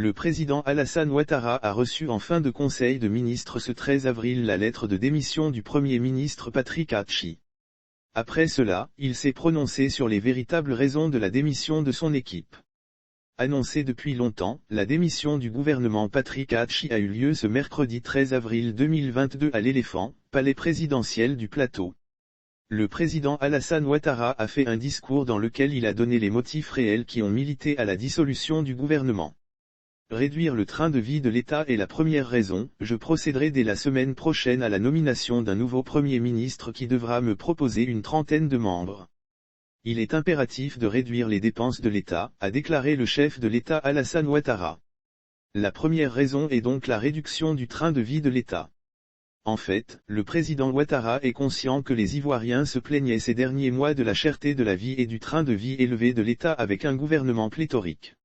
Le président Alassane Ouattara a reçu en fin de conseil de ministres ce 13 avril la lettre de démission du Premier ministre Patrick Hatchi. Après cela, il s'est prononcé sur les véritables raisons de la démission de son équipe. Annoncée depuis longtemps, la démission du gouvernement Patrick Hatchi a eu lieu ce mercredi 13 avril 2022 à l'Éléphant, palais présidentiel du Plateau. Le président Alassane Ouattara a fait un discours dans lequel il a donné les motifs réels qui ont milité à la dissolution du gouvernement. Réduire le train de vie de l'État est la première raison. Je procéderai dès la semaine prochaine à la nomination d'un nouveau Premier ministre qui devra me proposer une trentaine de membres. Il est impératif de réduire les dépenses de l'État, a déclaré le chef de l'État Alassane Ouattara. La première raison est donc la réduction du train de vie de l'État. En fait, le président Ouattara est conscient que les Ivoiriens se plaignaient ces derniers mois de la cherté de la vie et du train de vie élevé de l'État avec un gouvernement pléthorique.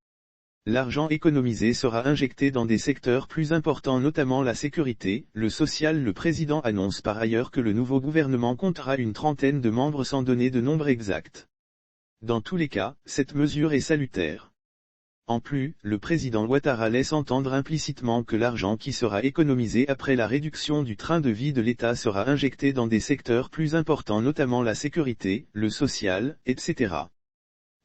L'argent économisé sera injecté dans des secteurs plus importants, notamment la sécurité, le social. Le président annonce par ailleurs que le nouveau gouvernement comptera une trentaine de membres sans donner de nombre exact. Dans tous les cas, cette mesure est salutaire. En plus, le président Ouattara laisse entendre implicitement que l'argent qui sera économisé après la réduction du train de vie de l'État sera injecté dans des secteurs plus importants, notamment la sécurité, le social, etc.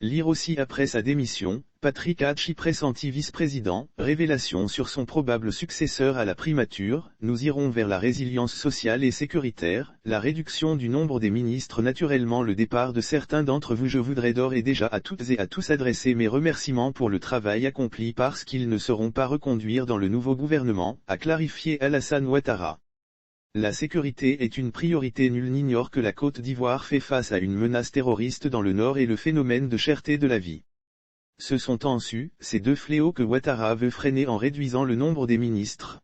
Lire aussi après sa démission, Patrick Hatchi pressenti vice-président, révélation sur son probable successeur à la primature, nous irons vers la résilience sociale et sécuritaire, la réduction du nombre des ministres, naturellement le départ de certains d'entre vous. Je voudrais d'ores et déjà à toutes et à tous adresser mes remerciements pour le travail accompli parce qu'ils ne seront pas reconduits dans le nouveau gouvernement, a clarifié Alassane Ouattara. La sécurité est une priorité. Nul n'ignore que la Côte d'Ivoire fait face à une menace terroriste dans le nord et le phénomène de cherté de la vie. Ce sont en su, ces deux fléaux que Ouattara veut freiner en réduisant le nombre des ministres.